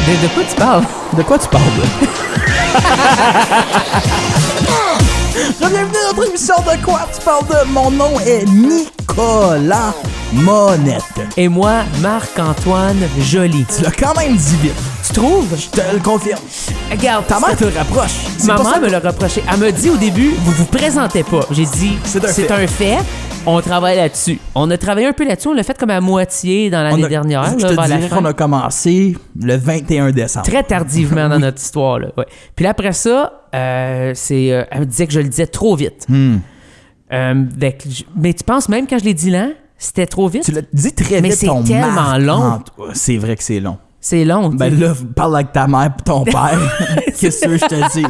De quoi tu parles? De quoi tu parles, Bienvenue à notre émission De quoi tu parles de. Mon nom est Nicolas Monette. Et moi, Marc-Antoine Joly. Tu l'as quand même dit vite. Tu trouves? Je te le confirme. Regarde, Ta mère te le rapproche. ma mère me l'a reproché. Elle m'a dit au début, vous vous présentez pas. J'ai dit, c'est un fait. On travaille là-dessus. On a travaillé un peu là-dessus. On l'a fait comme à moitié dans l'année dernière. Je te dirais qu'on a commencé le 21 décembre. Très tardivement dans notre histoire. Là. Ouais. Puis là, après ça, elle me disait que je le disais trop vite. Mais tu penses même quand je l'ai dit lent, c'était trop vite? Tu l'as dit très mais vite, c'est ton tellement long. C'est vrai que c'est long. C'est long. Ben là, parle avec ta mère et ton père. Qu'est-ce que je te dis?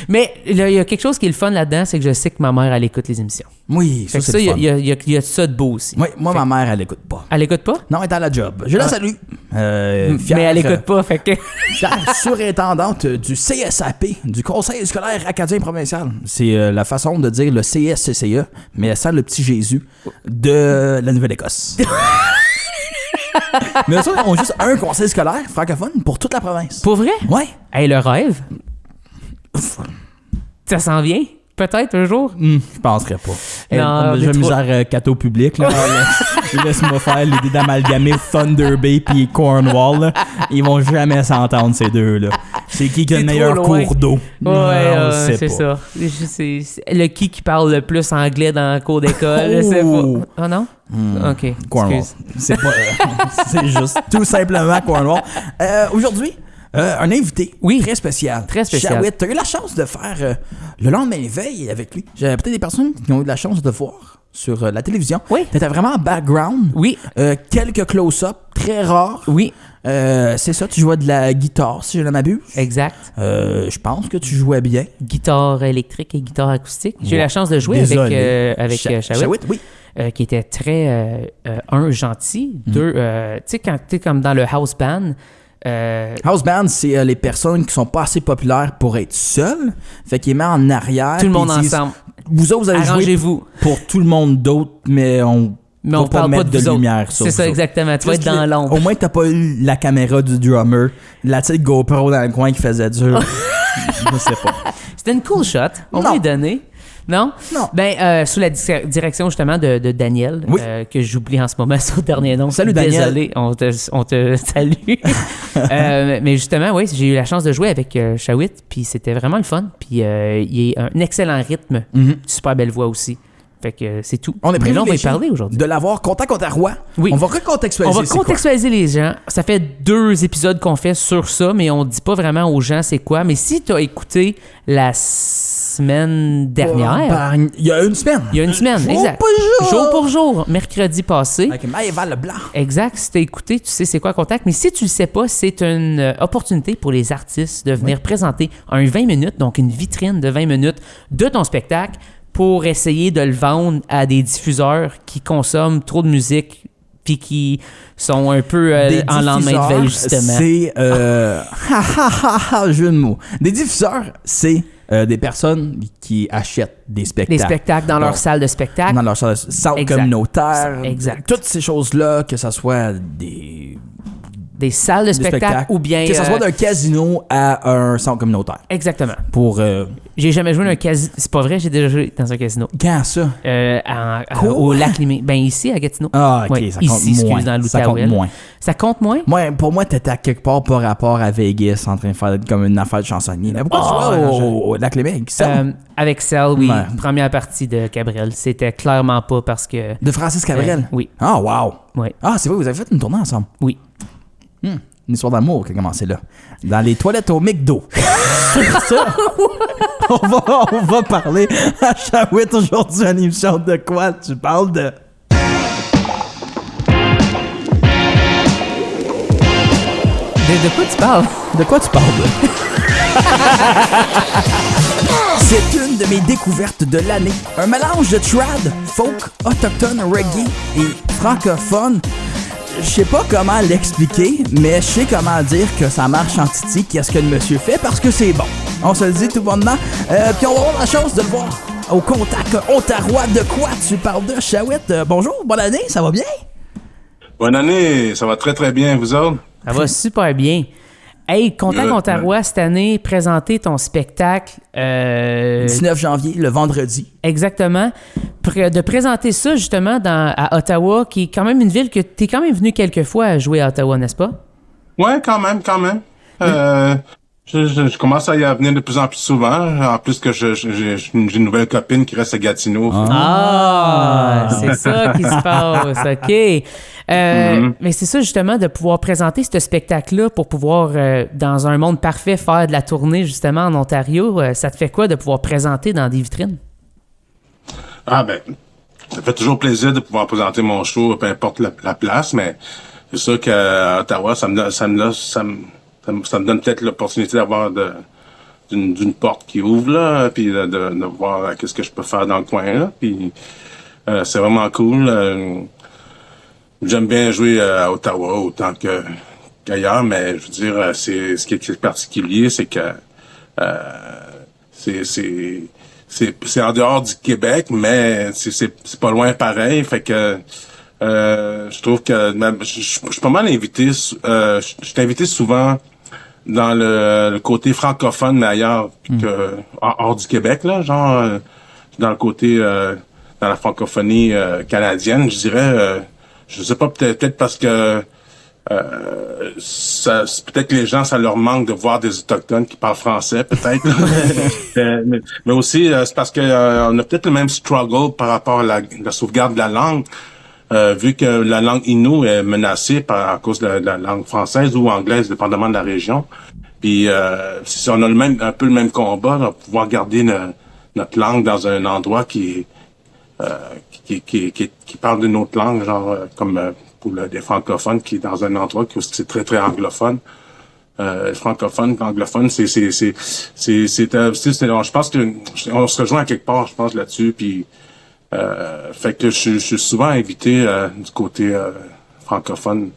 Mais là, il y a quelque chose qui est le fun là-dedans, c'est que je sais que ma mère, elle écoute les émissions. Oui, ça, c'est ça, le fun. Il y a ça de beau aussi. Oui, moi, ma mère, elle écoute pas. Elle écoute pas? Non, elle est à la job. Je la salue. Mais elle écoute pas, fait que... Fière surintendante du CSAP, du Conseil scolaire acadien provincial. C'est la façon de dire le CSCCE, mais sans le petit Jésus de la Nouvelle-Écosse. Mais ça, on a juste un conseil scolaire francophone pour toute la province. Pour vrai? Ouais. Hey, le rêve? Ça s'en vient? Peut-être un jour? Je penserais pas. Non, J'ai misère catho public. Là. Laisse-moi faire l'idée d'amalgamer Thunder Bay puis Cornwall. Là. Ils vont jamais s'entendre, ces deux-là. C'est qui a le meilleur cours d'eau? Ouais, c'est ça. C'est le qui parle le plus anglais dans le cours d'école. C'est pas... Ah non? OK. Cornwall. C'est pas... c'est juste tout simplement Cornwall. Aujourd'hui... un invité très spécial. Très spécial. Shawit, tu as eu la chance de faire le lendemain veille avec lui. J'avais peut-être des personnes qui ont eu la chance de voir sur la télévision. Oui. Tu étais vraiment en background. Oui. Quelques close-up, très rares. Oui. C'est ça, tu jouais de la guitare, si je ne m'abuse. Exact. Je pense que tu jouais bien. Guitare électrique et guitare acoustique. J'ai eu la chance de jouer avec Shawit. Oui. Qui était très, gentil. Deux, tu sais, quand tu es comme dans le house band... House band, c'est les personnes qui sont pas assez populaires pour être seules. Fait qu'ils mettent en arrière. Tout le monde ensemble. Vous autres, vous allez jouer pour tout le monde d'autre, mais on parle pas de vous lumière. C'est ça, exactement. Tu vas être dans l'ombre. Au moins, t'as pas eu la caméra du drummer, la petite GoPro dans le coin qui faisait dur. Je sais pas. C'était une cool shot. On va lui donner. Non? Non. Ben, sous la direction justement de Daniel, que j'oublie en ce moment son dernier nom. Salut Daniel. Désolé, on te salue. Mais justement, oui, j'ai eu la chance de jouer avec Shawit, puis c'était vraiment le fun. Puis il a un excellent rythme, super belle voix aussi. Fait que c'est tout. On est privilégié on va y parler aujourd'hui. De l'avoir contact Ontario. Oui. On va recontextualiser. On va contextualiser les gens. Ça fait 2 épisodes qu'on fait sur ça, mais on dit pas vraiment aux gens c'est quoi. Mais si tu as écouté la semaine dernière... Il y a une semaine. Exact. Jour pour jour. Mercredi passé. Avec Maëva Leblanc. Exact. Si tu as écouté, tu sais c'est quoi Contact. Mais si tu le sais pas, c'est une opportunité pour les artistes de venir présenter un 20 minutes, donc une vitrine de 20 minutes de ton spectacle, pour essayer de le vendre à des diffuseurs qui consomment trop de musique puis qui sont un peu en lendemain de veille, justement. C'est... jeu de mots. Des diffuseurs, c'est des personnes qui achètent des spectacles. Des spectacles dans leur salle de spectacle. Dans leur salle communautaire. Exact. Toutes ces choses-là, que ce soit des salles de spectacle ou bien... Que ce soit d'un casino à un centre communautaire. Exactement. Pour... J'ai jamais joué dans un casino. C'est pas vrai, j'ai déjà joué dans un casino. Quand ça? Au lac Limé. Ben ici, à Gatineau. Ah, OK, ça compte ici, moins. Dans ça compte moins. Ça compte moins? Pour moi, t'étais à quelque part par rapport à Vegas en train de faire comme une affaire de chansonnier. Mais pourquoi tu vas au lac Limé avec Cell? Avec Cell, oui. Ouais. Première partie de Cabrel. C'était clairement pas parce que... De Francis Cabrel? Oui. Ah, wow! Oui. Ah, c'est vrai, vous avez fait une tournée ensemble? Oui. Une histoire d'amour qui a commencé là. Dans les toilettes au McDo. Sur ça, on va parler à Shawit aujourd'hui à l'émission De quoi tu parles de... De quoi tu parles? De quoi tu parles de... C'est une de mes découvertes de l'année. Un mélange de trad, folk, autochtone, reggae et francophone. Je sais pas comment l'expliquer, mais je sais comment dire que ça marche en titi, qu'est-ce que le monsieur fait, parce que c'est bon. On se le dit tout bonnement. Puis on va avoir la chance de le voir au Contact Ontario. De quoi tu parles de, Shawit? Bonjour, bonne année, ça va bien? Bonne année, ça va très très bien, vous autres? Ça va super bien. Hey, Contact Ontario, cette année, présenter ton spectacle. 19 janvier, le vendredi. Exactement. De présenter ça, justement, à Ottawa, qui est quand même une ville que tu es quand même venu quelques fois à jouer à Ottawa, n'est-ce pas? Ouais, quand même. Je commence à y venir de plus en plus souvent. En plus que j'ai une nouvelle copine qui reste à Gatineau. C'est ça qui se passe, OK. Mais c'est ça, justement, de pouvoir présenter ce spectacle-là pour pouvoir, dans un monde parfait, faire de la tournée, justement, en Ontario. Ça te fait quoi de pouvoir présenter dans des vitrines? Ah ben, ça fait toujours plaisir de pouvoir présenter mon show, peu importe la place, mais c'est sûr qu'à Ottawa, ça me donne peut-être l'opportunité d'avoir d'une porte qui ouvre, là, puis de voir qu'est-ce que je peux faire dans le coin, là, puis c'est vraiment cool. J'aime bien jouer à Ottawa autant qu'ailleurs, mais je veux dire, ce qui est particulier, c'est que c'est en dehors du Québec, mais c'est pas loin pareil, fait que je trouve que je suis pas mal invité. Je suis invité souvent dans le côté francophone, mais ailleurs que hors du Québec, là, genre dans le côté dans la francophonie canadienne, je dirais. Je sais pas, peut-être parce que peut-être que les gens, ça leur manque de voir des Autochtones qui parlent français, peut-être. mais aussi, c'est parce que on a peut-être le même struggle par rapport à la sauvegarde de la langue. Vu que la langue Innu est menacée à cause de la langue française ou anglaise, dépendamment de la région. Puis si on a un peu le même combat, là, pouvoir garder notre langue dans un endroit qui parle d'une autre langue, genre comme pour des francophones, qui est dans un endroit qui c'est très très anglophone. Francophone, anglophone, je pense que on se rejoint à quelque part, je pense là-dessus, puis fait que je suis souvent invité du côté francophone.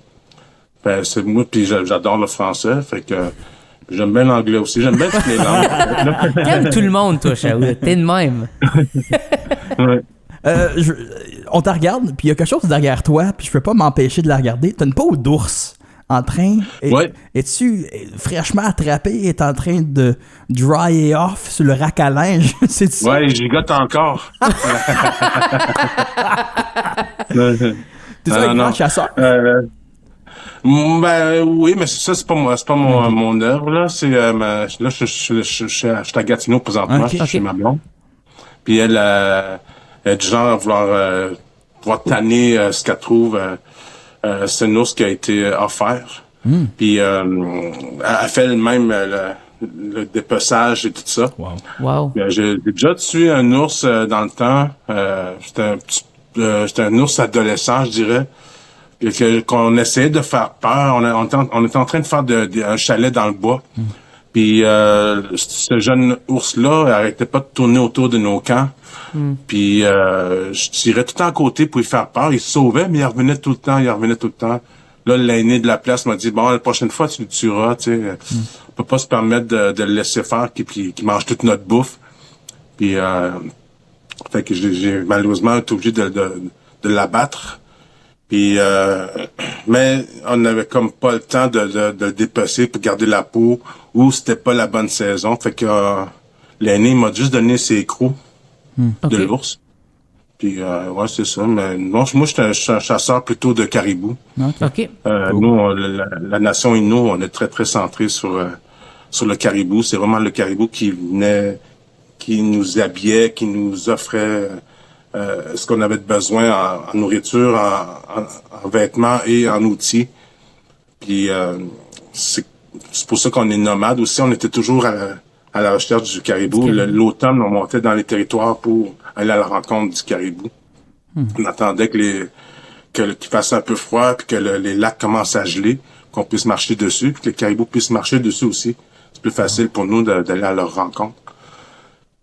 Ben, c'est moi, puis j'adore le français, fait que j'aime bien l'anglais aussi. J'aime bien toutes les langues. T'aimes tout le monde, toi, Shaoul. T'es de même. Ouais. On te regarde, puis il y a quelque chose derrière toi, puis je peux pas m'empêcher de la regarder. T'as une peau d'ours en train... Es-tu fraîchement attrapé, est en train de dryer off sur le rack à linge? C'est ça? Ouais, j'y gote encore. T'es un grand chasseur? Ben oui, mais ça c'est pas mon œuvre là. C'est là je suis à Gatineau présentement, je suis chez ma blonde. Puis elle est du genre à vouloir tanner ce qu'elle trouve. C'est un ours qui a été offert. Puis elle fait elle-même le dépeçage et tout ça. Wow. J'ai déjà tué un ours dans le temps. C'était un ours adolescent, je dirais. Qu'on essayait de faire peur. On était en train de faire un chalet dans le bois. Puis ce jeune ours-là arrêtait pas de tourner autour de nos camps. Puis je tirais tout le temps à côté pour lui faire peur. Il se sauvait, mais il revenait tout le temps. Là, l'aîné de la place m'a dit, bon, la prochaine fois, tu le tueras, tu sais. On peut pas se permettre de le laisser faire, qui mange toute notre bouffe. Puis fait que j'ai malheureusement été obligé de l'abattre. Puis mais on n'avait comme pas le temps de le dépecer pour garder la peau, ou c'était pas la bonne saison. Fait que l'aîné m'a juste donné ses crocs de l'ours. Puis ouais, c'est ça. Mais non, moi je suis un chasseur plutôt de caribou. OK. Nous, la nation Innu, on est très très centré sur le caribou. C'est vraiment le caribou qui nous habillait, qui nous offrait ce qu'on avait besoin en nourriture, en vêtements et en outils. Puis c'est pour ça qu'on est nomade aussi. On était toujours à la recherche du caribou. L'automne, on montait dans les territoires pour aller à la rencontre du caribou. On attendait qu'il fasse un peu froid, puis que les lacs commencent à geler, qu'on puisse marcher dessus, puis que les caribous puissent marcher dessus aussi. C'est plus facile pour nous d'aller à leur rencontre.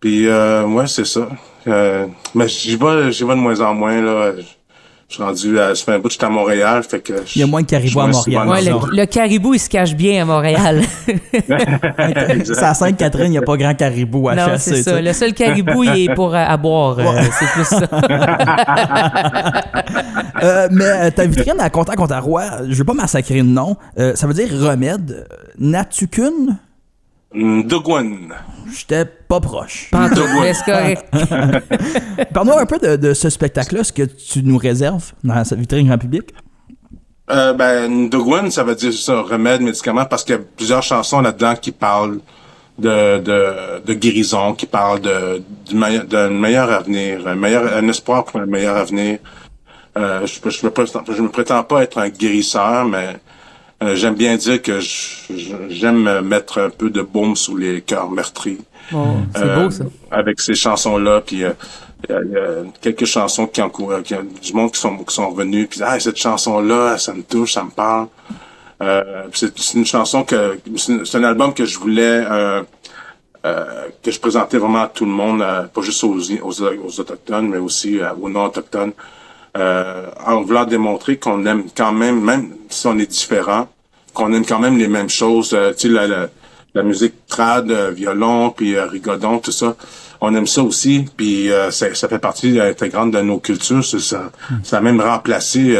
Puis ouais, c'est ça. Mais j'y vais de moins en moins là. Je suis rendu ça fait un bout que j'étais à Montréal, fait que il y a moins de caribou à Montréal. Ouais, le caribou il se cache bien à Montréal. C'est à Sainte-Catherine, il n'y a pas grand caribou à chasser. Non, c'est ça. Le seul caribou il est pour à boire, c'est plus ça. Mais ta vitrine à Contact Ontario, je veux pas massacrer le nom. Ça veut dire remède. Natukun? Dogwan. J'étais pas proche. Pantoute, mais c'est correct. Parle-nous un peu de ce spectacle-là, ce que tu nous réserves dans cette vitrine grand public. Dogwan, ça veut dire ça, remède, médicament, parce qu'il y a plusieurs chansons là-dedans qui parlent de guérison, qui parlent d'un meilleur avenir, un espoir pour un meilleur avenir. Je me prétends pas être un guérisseur, mais j'aime bien dire que j'aime mettre un peu de baume sous les cœurs meurtris. Oh, c'est beau, ça. Avec ces chansons-là, puis il y a quelques chansons qui du monde qui sont venus, puis cette chanson-là, ça me touche, ça me parle. C'est une chanson c'est un album que je voulais que je présentais vraiment à tout le monde, pas juste aux autochtones, mais aussi aux non-autochtones. En voulant démontrer qu'on aime quand même si on est différent, qu'on aime quand même les mêmes choses. Tu sais, la musique trad, violon, puis rigodon, tout ça, on aime ça aussi. Puis ça fait partie intégrante de nos cultures. Ça a même remplacé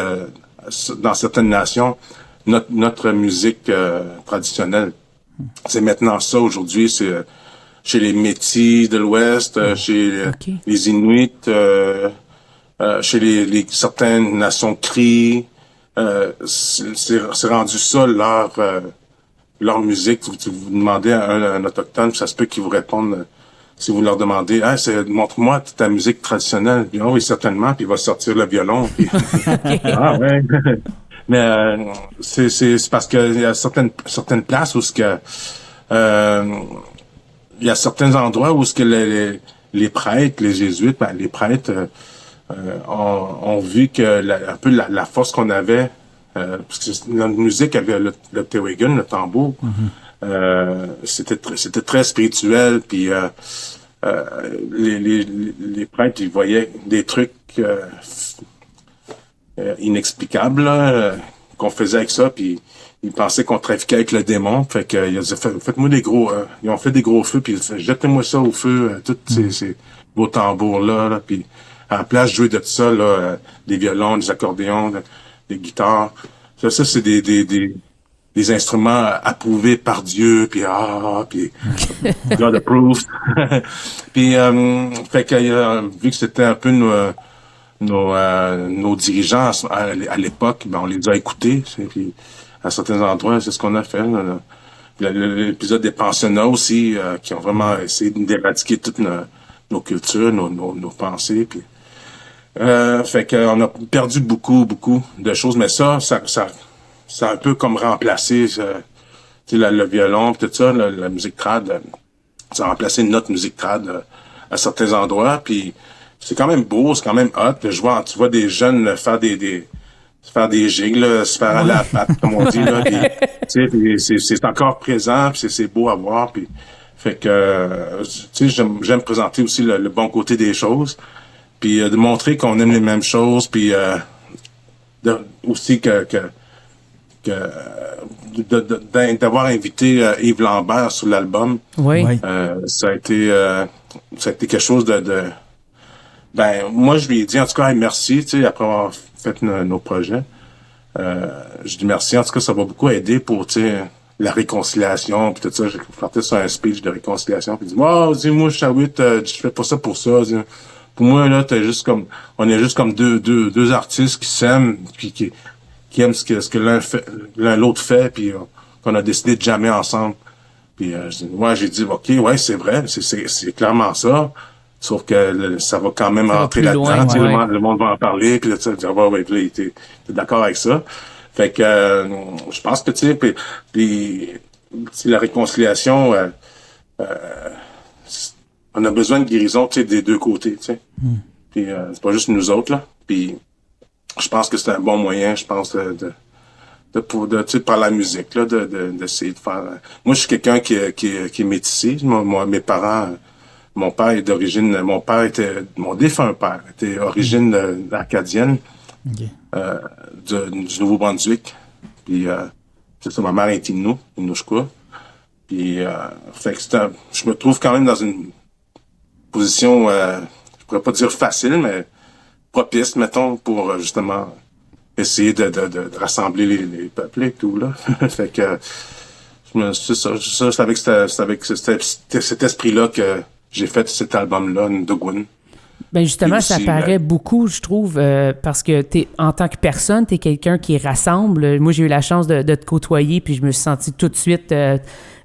dans certaines nations notre musique traditionnelle. C'est maintenant ça aujourd'hui. C'est chez les Métis de l'Ouest, chez les Inuits. Chez certaines nations Cris, c'est rendu ça leur musique. Vous demandez à un autochtone, ça se peut qu'ils vous répondent si vous leur demandez, montre-moi ta musique traditionnelle. Puis, oui, certainement. Puis il va sortir le violon. Puis, ouais. Mais c'est parce qu'il y a certaines places où il y a certains endroits où les prêtres, les jésuites, les prêtres ont vu que un peu la force qu'on avait, parce que notre musique avait le tewigan, le tambour, c'était très spirituel, puis les prêtres, ils voyaient des trucs inexplicables qu'on faisait avec ça, puis ils pensaient qu'on trafiquait avec le démon, fait que ils ont dit, faites-moi des gros, ils ont fait des gros feux, puis jetez-moi ça au feu, tous ces beaux tambours là, puis à la place de jouer de ça, des violons, des accordéons, des guitares. Ça c'est des instruments approuvés par Dieu, puis God approved. Puis fait que vu que c'était un peu nos dirigeants à l'époque, on les a écoutés. Puis à certains endroits, c'est ce qu'on a fait. L'épisode des pensionnats aussi, qui ont vraiment essayé d'éradiquer toutes nos cultures, nos pensées. Puis fait qu'on a perdu beaucoup de choses, mais ça a un peu comme remplacé le violon, tout ça, la musique trad, ça a remplacé notre musique trad à certains endroits, puis c'est quand même beau, c'est quand même hot. Tu vois des jeunes faire des gigs, là, se faire aller à la patte, comme on dit, là, puis, c'est encore présent, puis c'est beau à voir, puis fait que j'aime présenter aussi le bon côté des choses. Puis de montrer qu'on aime les mêmes choses, puis aussi d'avoir invité Yves Lambert sur l'album. Oui. Ça a été quelque chose moi je lui ai dit en tout cas merci, tu sais, après avoir fait nos projets. Je dis merci, en tout cas ça va beaucoup aider pour la réconciliation, puis tout ça. J'ai parti sur un speech de réconciliation, puis il dit moi Shawit, je fais pas ça pour ça. Pour moi, là, on est juste comme deux artistes qui s'aiment, puis qui aiment ce que l'un l'autre fait, puis qu'on a décidé de jammer ensemble. Puis j'ai dit, OK, ouais, c'est vrai, c'est clairement ça. Sauf que ça va quand même rentrer là-dedans. Loin, le monde va en parler, puis là, tu vas dire, t'es d'accord avec ça. Fait que je pense que, puis la réconciliation, on a besoin de guérison, des deux côtés, Puis c'est pas juste nous autres, là. Puis je pense que c'est un bon moyen, je pense, par la musique, là, d'essayer de faire. Moi, je suis quelqu'un qui est métissé. Moi, mes parents, mon défunt père était d'origine acadienne, du Nouveau-Brunswick. Puis c'est ça, ma mère est Inukshuk. Puis fait que je me trouve quand même dans une position, je pourrais pas dire facile, mais propice, mettons, pour justement essayer de rassembler les peuples et tout, là. Fait que, c'est avec cet esprit-là que j'ai fait cet album-là, Ndogun. Ben justement, aussi, ça paraît beaucoup, je trouve, parce que en tant que personne, t'es quelqu'un qui rassemble. Moi, j'ai eu la chance de te côtoyer, puis je me suis senti tout de suite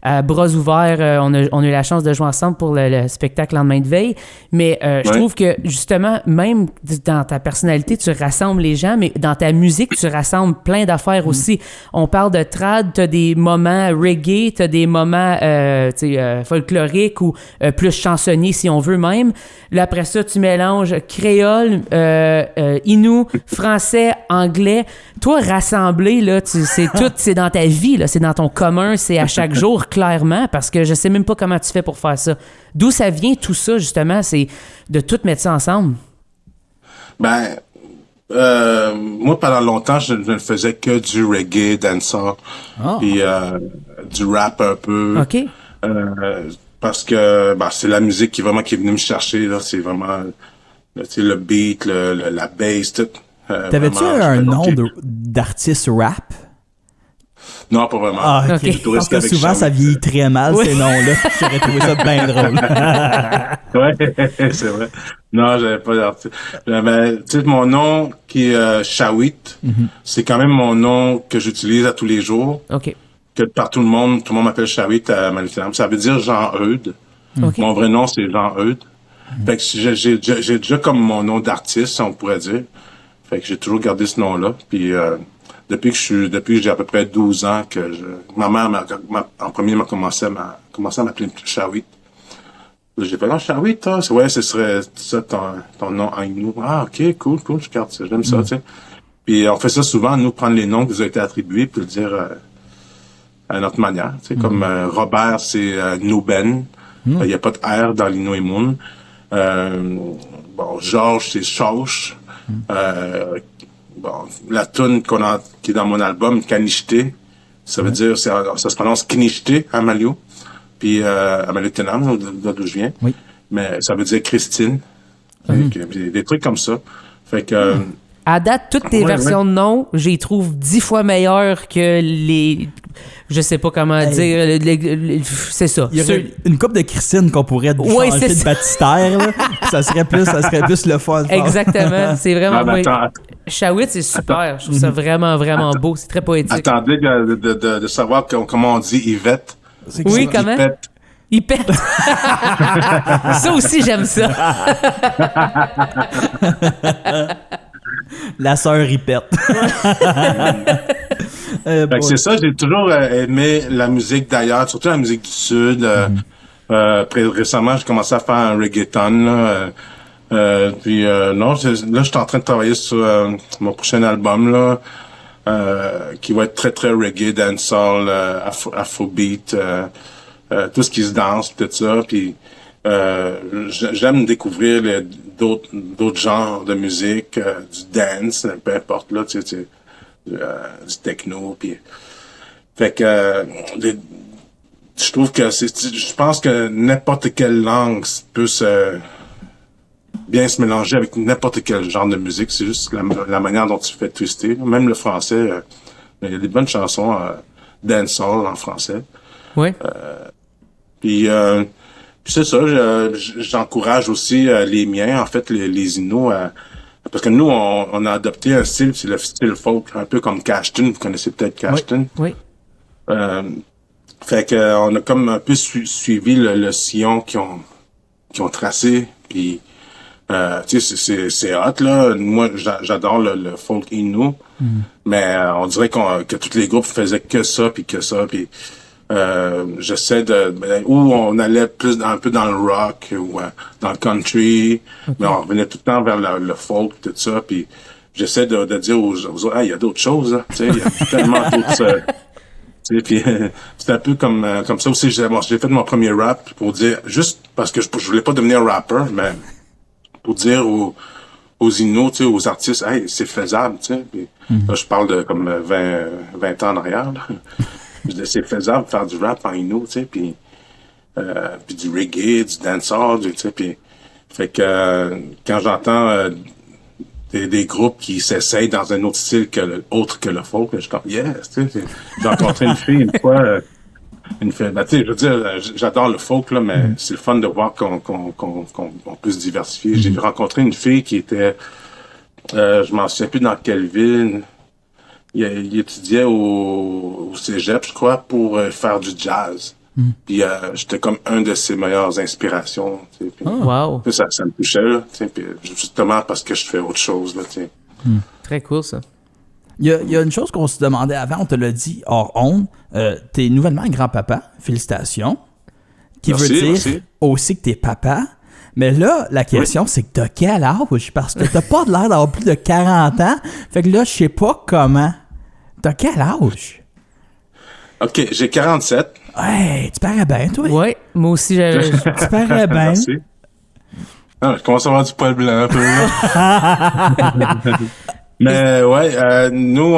à bras ouverts. On a eu la chance de jouer ensemble pour le spectacle Lendemain de veille. Mais je trouve que, justement, même dans ta personnalité, tu rassembles les gens, mais dans ta musique, tu rassembles plein d'affaires aussi. On parle de trad, t'as des moments reggae, t'as des moments folkloriques ou plus chansonniers, si on veut même. Là, après ça, tu mélanges créole, inou, français, anglais. Toi, rassemblé, là, c'est tout, c'est dans ta vie, là, c'est dans ton commun, c'est à chaque jour, clairement, parce que je sais même pas comment tu fais pour faire ça. D'où ça vient tout ça, justement, c'est de tout mettre ça ensemble? Ben, moi, pendant longtemps, je ne faisais que du reggae, dancehall, puis du rap un peu. OK. Parce que c'est la musique qui est venue me chercher, là. C'est vraiment le beat, la bass, tout. T'avais-tu un nom d'artiste rap? Non, pas vraiment. Ah, ok. Okay. Parce que souvent, ça vieillit très mal, ces noms-là. J'aurais trouvé ça bien drôle. Ouais, c'est vrai. Non, j'avais pas d'artiste. Mais, tu sais, mon nom qui est Shawit, c'est quand même mon nom que j'utilise à tous les jours. OK. Que par tout le monde m'appelle Shawit à Maluthénam. Ça veut dire Jean-Eudes. Okay. Mon vrai nom, c'est Jean-Eudes. Fait que j'ai déjà comme mon nom d'artiste, on pourrait dire. Fait que j'ai toujours gardé ce nom-là. Puis depuis que j'ai à peu près 12 ans que ma mère en premier m'a commencé à m'appeler Shawit. J'ai fait non, Shawit, ouais, ce serait ça ton nom en Innu. Ah, ok, cool, je garde ça, j'aime ça, tu sais. Puis on fait ça souvent, nous prendre les noms qui nous ont été attribués puis le dire à notre manière, tu sais, comme Robert, c'est Nouben. Il n'y a pas de R dans l'Inuimun. Georges, c'est Chauche. La toune qui est dans mon album, Kanishté, ça veut dire, ça se prononce Kinishté à Maliou, puis à Maluthénam, d'où je viens. Oui. Mais ça veut dire Christine. Des trucs comme ça. Fait que... À date, toutes tes versions de nom, j'y trouve 10 fois meilleures que les... Je sais pas comment dire. C'est ça. Il y aurait une couple de Christine qu'on pourrait changer de baptistère. Là, ça serait plus le fun. Exactement. C'est vraiment... Shawit, c'est super. Je trouve ça vraiment, vraiment beau. C'est très poétique. Attendez de savoir comment on dit Yvette. Oui, comment? Il pète. Ça aussi, j'aime ça. La sœur, il pète. C'est ça, j'ai toujours aimé la musique d'ailleurs, surtout la musique du Sud. Récemment, j'ai commencé à faire un reggaeton. Puis là, je suis en train de travailler sur mon prochain album là, qui va être très très reggae, dancehall, afrobeat, tout ce qui se danse, tout ça. Puis j'aime découvrir d'autres genres de musique, du dance, peu importe là, tu sais, du techno. Puis fait que je trouve que je pense que n'importe quelle langue peut bien se mélanger avec n'importe quel genre de musique. C'est juste la manière dont tu fais twister. Même le français, il y a des bonnes chansons dancehall en français. Oui. Puis c'est ça, j'encourage aussi les miens, en fait, les Inuits, parce que nous, on a adopté un style, c'est le style folk, un peu comme Cashton. Vous connaissez peut-être Cashton. Oui. Fait que on a comme un peu suivi le sillon qu'ils ont tracé, puis tu sais, c'est hot, là. Moi, j'adore le folk Innu, mais on dirait que tous les groupes faisaient que ça, puis j'essaie où on allait un peu dans le rock ou dans le country, mais on revenait tout le temps vers le folk, tout ça, puis j'essaie de dire aux autres, il y a d'autres choses, là, tu sais, il y a tellement d'autres... Puis c'est un peu comme ça aussi. J'ai fait mon premier rap pour dire, juste parce que je voulais pas devenir rapper, mais pour dire aux Inuits, tu sais, aux artistes, hey, c'est faisable, tu sais. Là, je parle de comme 20 ans en arrière. Là. Je dis, c'est faisable de faire du rap en Inuit, tu sais, puis du reggae, du dancehall, tu sais, puis fait que quand j'entends des groupes qui s'essayent dans un autre style autre que le folk. Je suis comme, yes, tu sais. J'ai rencontré une fille une fois, tu sais, je veux dire, j'adore le folk, là, mais c'est le fun de voir qu'on peut se diversifier. J'ai rencontré une fille qui était, je m'en souviens plus dans quelle ville. Il étudiait au cégep, je crois, pour faire du jazz. Puis j'étais comme un de ses meilleures inspirations. Tu sais, puis, Wow. ça me touchait, là, tu sais, puis justement parce que je fais autre chose. Là, tu sais. Très cool, ça. Il y a une chose qu'on se demandait avant, on te l'a dit hors ondes. T'es nouvellement grand-papa. Félicitations. Qui Merci, veut dire merci. aussi que t'es papa. Mais là, la question, c'est que t'as quel âge? Parce que t'as pas de l'air d'avoir plus de 40 ans. Fait que là, je sais pas comment. T'as quel âge? OK, j'ai 47. Ouais, tu parais bien, toi. Ouais, moi aussi, j'avais. Tu parais bien. Merci. Je commence à avoir du poil blanc un peu. Là. Mais ouais, nous,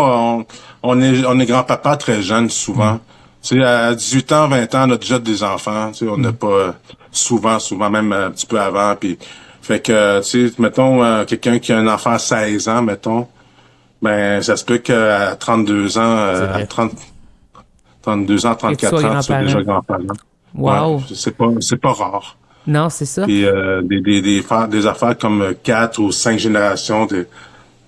on est grand-papa très jeune, souvent. Tu sais, à 18 ans, 20 ans, on a déjà des enfants. Tu sais, on n'a pas souvent, même un petit peu avant. Puis, fait que, tu sais, mettons, quelqu'un qui a un enfant à 16 ans, mettons, ben, ça se peut qu'à 32 ans, à 32 ans, 34 ans, tu sois déjà grand-parent. Wow. Ouais, c'est pas rare. Non, c'est ça. Puis des affaires comme 4 ou 5 générations de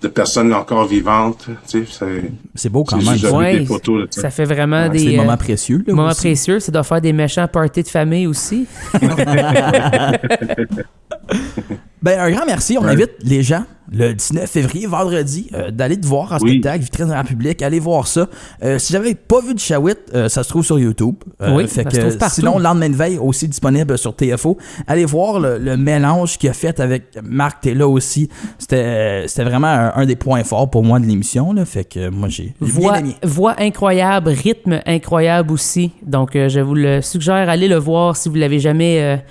personnes encore vivantes, tu sais, C'est beau quand c'est même. juste- J'avais Ouais, des photos, là, tu sais. ça fait vraiment C'est des des moments précieux. Là, moments aussi. précieux. Ça doit faire des méchants parties de famille aussi. Ben, un grand merci. On Ouais. invite les gens, le 19 février, vendredi, d'aller te voir en Oui. spectacle, Vitrine dans le public. Allez voir ça. Si j'avais pas vu de Shawit, ça se trouve sur YouTube. Oui, fait ça se trouve partout. sinon, le lendemain de veille, aussi disponible sur TFO. Allez voir le mélange qu'il a fait avec Marc, t'es là aussi. C'était vraiment un des points forts pour moi de l'émission. Là. Fait que moi, j'ai bien aimé. Voix incroyable, rythme incroyable aussi. Donc, je vous le suggère, allez le voir si vous l'avez jamais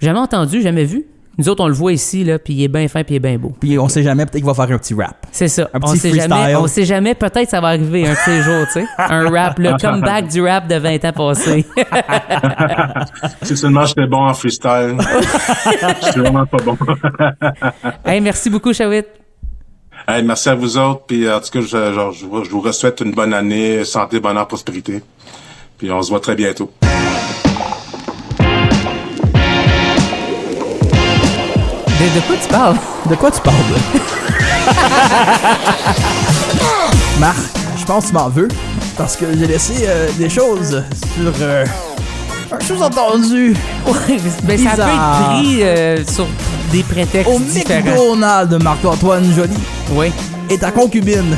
entendu, jamais vu. Nous autres, on le voit ici, là, puis il est bien fin, puis il est bien beau. Puis on sait jamais, peut-être qu'il va faire un petit rap. C'est ça. Un petit freestyle. On sait jamais, peut-être ça va arriver un de ces jours, tu sais. Un rap, le comeback du rap de 20 ans passés. Si seulement j'étais bon en freestyle. Je suis vraiment pas bon. Hey, merci beaucoup, Shawit. Hey, merci à vous autres. Puis en tout cas, je vous souhaite une bonne année, santé, bonheur, prospérité. Puis on se voit très bientôt. De quoi tu parles? De quoi tu parles, là? Marc, je pense que tu m'en veux. Parce que j'ai laissé des choses sur un sous-entendu. Ouais, ben, ça peut Bizarre. être pris sur des prétextes Au différents. McDonald's de Marc-Antoine Joly Oui. et ta concubine,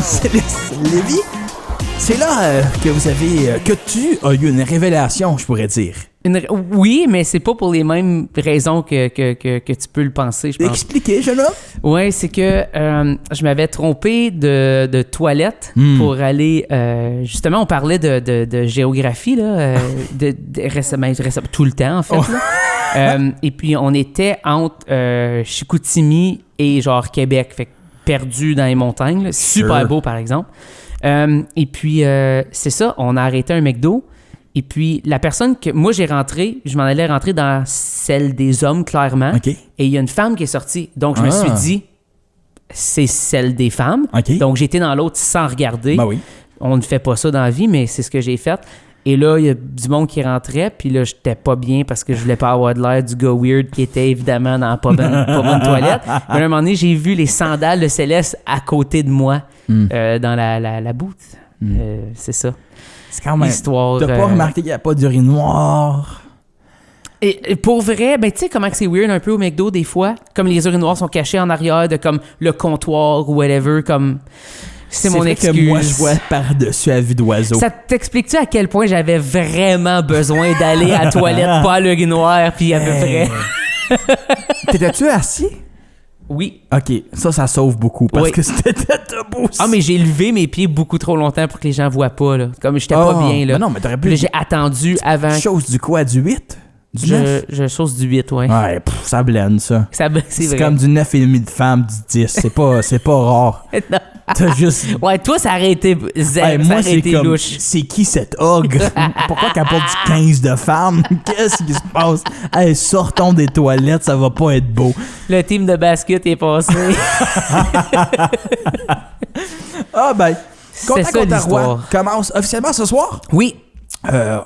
Céleste Lévy. C'est là que vous avez... que tu as eu une révélation, je pourrais dire. Oui, mais c'est pas pour les mêmes raisons que tu peux le penser, je pense. Expliquez, jeune homme. Ouais, c'est que je m'avais trompé de toilette pour aller... justement, on parlait de géographie, là, récemment, tout le temps, en fait. Là. Et puis, on était entre Chicoutimi et genre Québec, fait que perdu dans les montagnes. Là. Super Sure. beau, par exemple. Et puis, c'est ça, on a arrêté un McDo. Et puis, la personne que... Moi, je m'en allais rentrer dans celle des hommes, clairement. OK. Et il y a une femme qui est sortie. Donc, je me suis dit, c'est celle des femmes. OK. Donc, j'étais dans l'autre sans regarder. Ben oui. On ne fait pas ça dans la vie, mais c'est ce que j'ai fait. Et là, il y a du monde qui rentrait, puis là, j'étais pas bien parce que je voulais pas avoir de l'air du gars weird qui était évidemment dans pas bonne toilette. Mais à un moment donné, j'ai vu les sandales de Céleste à côté de moi dans la boue. C'est ça. C'est quand même... Histoire. T'as pas remarqué qu'il n'y a pas d'urinoir? Et pour vrai, ben tu sais comment que c'est weird un peu au McDo des fois, comme les urinoirs sont cachés en arrière de comme le comptoir ou whatever, comme c'est mon vrai excuse. que moi, je vois par-dessus à vue d'oiseau. Ça t'explique-tu à quel point j'avais vraiment besoin d'aller à la toilette, pas à l'urinoir, puis à peu près. T'étais-tu assis? Oui. OK, ça sauve beaucoup parce Oui. que c'était debout. Ah, mais j'ai levé mes pieds beaucoup trop longtemps pour que les gens voient pas, là. Comme j'étais pas bien, là. Ben non, mais t'aurais pu... Puis là, j'ai attendu avant. Chose du quoi, du 8? Du 9? Je sauce du 8, ouais. Ouais, ça blende, ça. C'est C'est vrai. comme du 9,5 de femme, du 10. C'est pas rare. Non. T'as juste... Ouais, toi, ça aurait été zéro, Hey, ça moi, aurait c'est été comme... louche. C'est qui cet ogre? Pourquoi qu'elle porte du 15 de femme? Qu'est-ce qui se passe? Hey, sortons des toilettes, ça va pas être beau. Le team de basket est passé. Ah ben, C'est Contact ça, Ontario l'histoire. commence officiellement ce soir. Oui,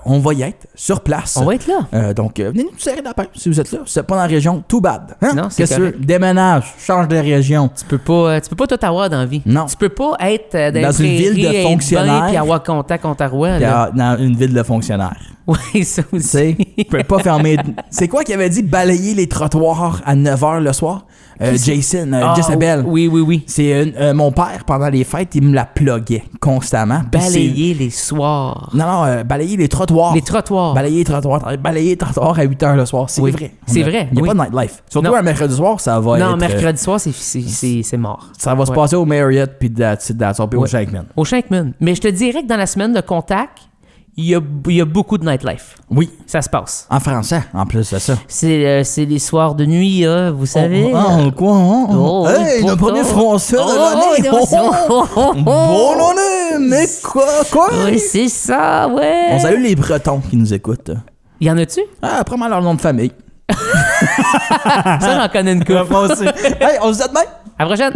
On va y être sur place. on va être là. Donc, venez nous serrer la main si vous êtes là. Si vous n'êtes pas dans la région, too bad. Hein? Non, c'est Qu'est-ce que correct. tu veux? Déménage, change de région. Tu peux pas tout avoir dans la vie. Non. Tu peux pas être Dans une ville de fonctionnaires. puis avoir contact Ontario. Dans une ville de fonctionnaires. Oui, ça Tu aussi. sais, tu peux pas fermer. C'est quoi qui avait dit balayer les trottoirs à 9h le soir? Jason, Ah, Jezebel. oui. C'est mon père, pendant les fêtes, il me la pluguait constamment. Puis Balayer les soirs. Non, balayer les trottoirs. Les trottoirs. Balayer les trottoirs à 8h le soir. C'est Oui. vrai. C'est vrai, Il n'y a oui. pas de nightlife. Surtout Non. un mercredi soir, ça va Non, être... mercredi soir, c'est mort. ça va se Ouais. passer au Marriott, puis that's puis au Ouais. Shankman. Au Shankman. Mais je te dirais que dans la semaine de contact, il y a beaucoup de nightlife. Oui, Ça se passe. en français, en plus de ça. C'est les soirs de nuit, vous savez. Quoi? Oh, Hey, oui, le pourtant. premier français de l'année! Bonne année! Mais quoi? Oui, c'est ça, ouais. On salue les Bretons qui nous écoutent. Y en a-tu? Ah, prends-moi leur nom de famille. Ça, j'en connais une couple. Hey, on se dit à demain! À la prochaine!